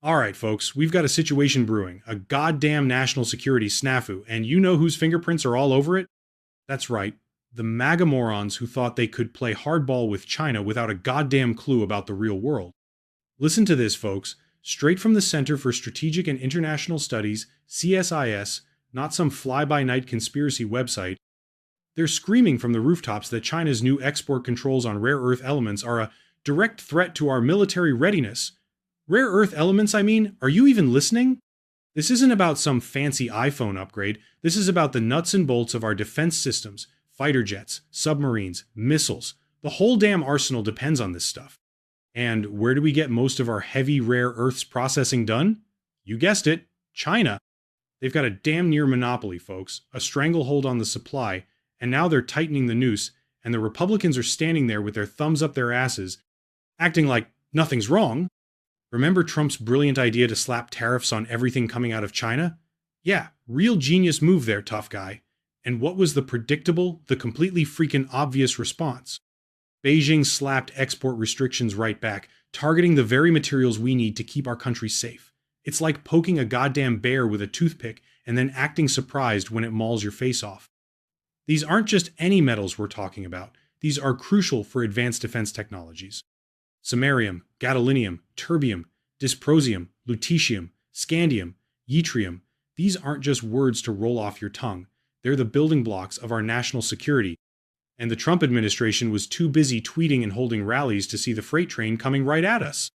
All right, folks, we've got a situation brewing, a goddamn national security snafu, and you know whose fingerprints are all over it? That's right, the MAGA morons who thought they could play hardball with China without a goddamn clue about the real world. Listen to this, folks, straight from the Center for Strategic and International Studies, CSIS, not some fly by night conspiracy website. They're screaming from the rooftops that China's new export controls on rare earth elements are a direct threat to our military readiness. Rare earth elements, I mean, are you even listening? This isn't about some fancy iPhone upgrade. This is about the nuts and bolts of our defense systems, fighter jets, submarines, missiles. The whole damn arsenal depends on this stuff. And where do we get most of our heavy rare earths processing done? You guessed it, China. They've got a damn near monopoly, folks, a stranglehold on the supply, and now they're tightening the noose, and the Republicans are standing there with their thumbs up their asses, acting like nothing's wrong. Remember Trump's brilliant idea to slap tariffs on everything coming out of China? Yeah, real genius move there, tough guy. And what was the predictable, the completely freaking obvious response? Beijing slapped export restrictions right back, targeting the very materials we need to keep our country safe. It's like poking a goddamn bear with a toothpick and then acting surprised when it mauls your face off. These aren't just any metals we're talking about. These are crucial for advanced defense technologies. Samarium, gadolinium, terbium, dysprosium, lutetium, scandium, yttrium. These aren't just words to roll off your tongue. They're the building blocks of our national security. And the Trump administration was too busy tweeting and holding rallies to see the freight train coming right at us.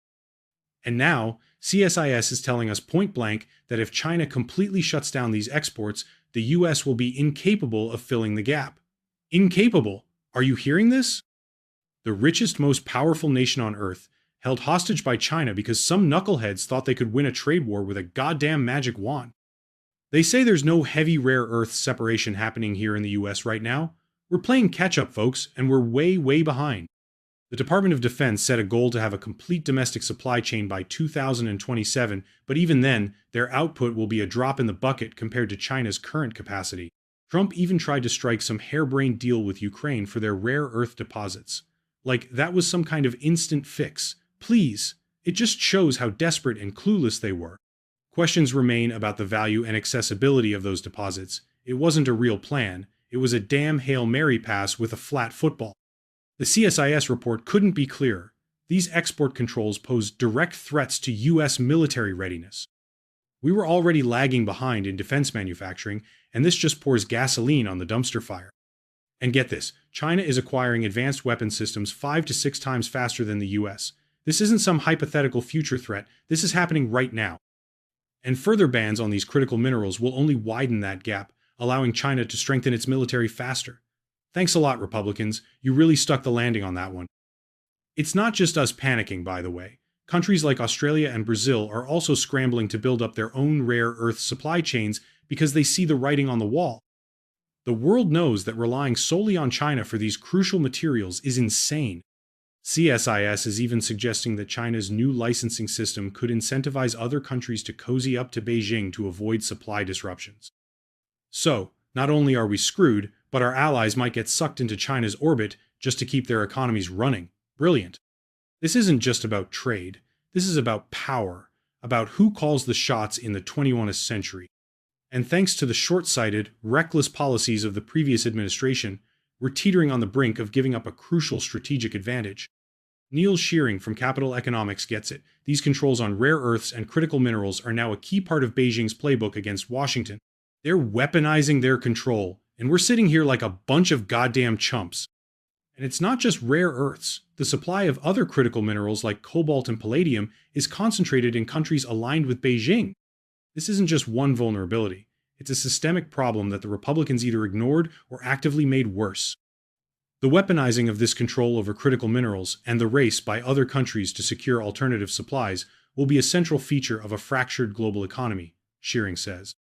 And now, CSIS is telling us point blank that if China completely shuts down these exports, the US will be incapable of filling the gap. Incapable. Are you hearing this? The richest, most powerful nation on Earth, held hostage by China because some knuckleheads thought they could win a trade war with a goddamn magic wand. They say there's no heavy rare earth separation happening here in the US right now. We're playing catch-up, folks, and we're way, way behind. The Department of Defense set a goal to have a complete domestic supply chain by 2027, but even then, their output will be a drop in the bucket compared to China's current capacity. Trump even tried to strike some harebrained deal with Ukraine for their rare earth deposits. Like that was some kind of instant fix. Please. It just shows how desperate and clueless they were. Questions remain about the value and accessibility of those deposits. It wasn't a real plan. It was a damn Hail Mary pass with a flat football. The CSIS report couldn't be clearer. These export controls pose direct threats to US military readiness. We were already lagging behind in defense manufacturing, and this just pours gasoline on the dumpster fire. And get this, China is acquiring advanced weapon systems 5 to 6 times faster than the US. This isn't some hypothetical future threat, this is happening right now. And further bans on these critical minerals will only widen that gap, allowing China to strengthen its military faster. Thanks a lot, Republicans, you really stuck the landing on that one. It's not just us panicking, by the way. Countries like Australia and Brazil are also scrambling to build up their own rare earth supply chains because they see the writing on the wall. The world knows that relying solely on China for these crucial materials is insane. CSIS is even suggesting that China's new licensing system could incentivize other countries to cozy up to Beijing to avoid supply disruptions. So, not only are we screwed, but our allies might get sucked into China's orbit just to keep their economies running. Brilliant. This isn't just about trade. This is about power, about who calls the shots in the 21st century. And thanks to the short-sighted, reckless policies of the previous administration, we're teetering on the brink of giving up a crucial strategic advantage. Neil Shearing from Capital Economics gets it. These controls on rare earths and critical minerals are now a key part of Beijing's playbook against Washington. They're weaponizing their control, and we're sitting here like a bunch of goddamn chumps. And it's not just rare earths. The supply of other critical minerals like cobalt and palladium is concentrated in countries aligned with Beijing. This isn't just one vulnerability. It's a systemic problem that the Republicans either ignored or actively made worse. The weaponizing of this control over critical minerals and the race by other countries to secure alternative supplies will be a central feature of a fractured global economy, Shearing says.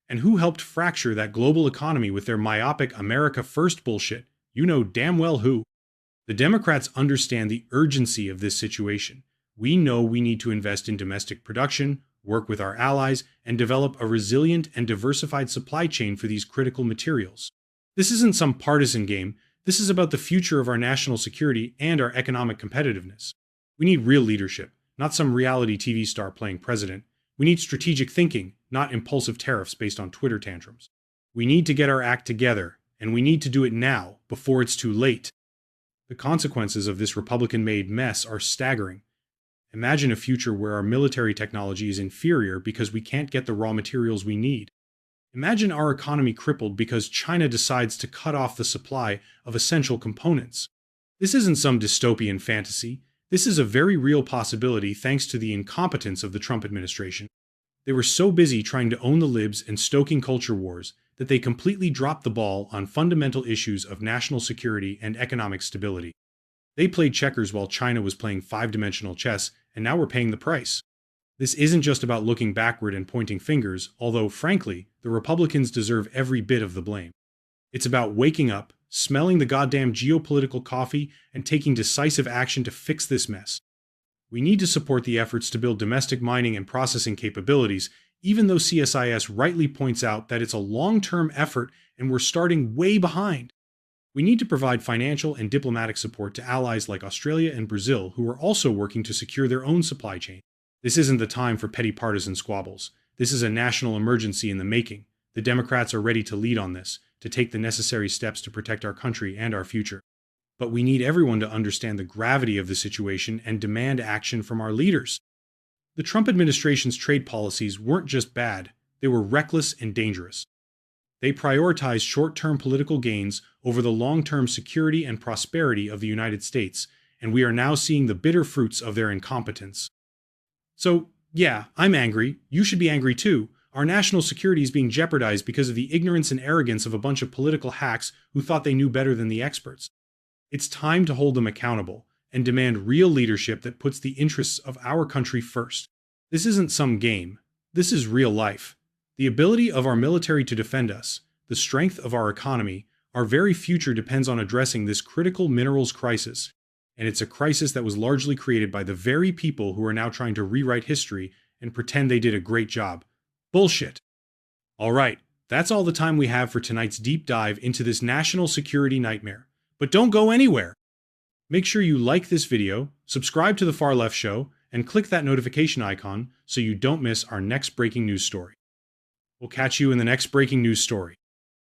And who helped fracture that global economy with their myopic America First bullshit? You know damn well who. The Democrats understand the urgency of this situation. We know we need to invest in domestic production, work with our allies, and develop a resilient and diversified supply chain for these critical materials. This isn't some partisan game. This is about the future of our national security and our economic competitiveness. We need real leadership, not some reality TV star playing president. We need strategic thinking, not impulsive tariffs based on Twitter tantrums. We need to get our act together, and we need to do it now, before it's too late. The consequences of this Republican-made mess are staggering. Imagine a future where our military technology is inferior because we can't get the raw materials we need. Imagine our economy crippled because China decides to cut off the supply of essential components. This isn't some dystopian fantasy. This is a very real possibility thanks to the incompetence of the Trump administration. They were so busy trying to own the libs and stoking culture wars that they completely dropped the ball on fundamental issues of national security and economic stability. They played checkers while China was playing five-dimensional chess, and now we're paying the price. This isn't just about looking backward and pointing fingers, although, frankly, the Republicans deserve every bit of the blame. It's about waking up, smelling the goddamn geopolitical coffee, and taking decisive action to fix this mess. We need to support the efforts to build domestic mining and processing capabilities, even though CSIS rightly points out that it's a long-term effort and we're starting way behind. We need to provide financial and diplomatic support to allies like Australia and Brazil who are also working to secure their own supply chain. This isn't the time for petty partisan squabbles. This is a national emergency in the making. The Democrats are ready to lead on this, to take the necessary steps to protect our country and our future. But we need everyone to understand the gravity of the situation and demand action from our leaders. The Trump administration's trade policies weren't just bad, they were reckless and dangerous. They prioritized short-term political gains over the long-term security and prosperity of the United States, and we are now seeing the bitter fruits of their incompetence. So, yeah, I'm angry. You should be angry too. Our national security is being jeopardized because of the ignorance and arrogance of a bunch of political hacks who thought they knew better than the experts. It's time to hold them accountable and demand real leadership that puts the interests of our country first. This isn't some game. This is real life. The ability of our military to defend us, the strength of our economy, our very future depends on addressing this critical minerals crisis. And it's a crisis that was largely created by the very people who are now trying to rewrite history and pretend they did a great job. Bullshit. All right, that's all the time we have for tonight's deep dive into this national security nightmare. But don't go anywhere. Make sure you like this video, subscribe to The Far Left Show, and click that notification icon so you don't miss our next breaking news story. We'll catch you in the next breaking news story.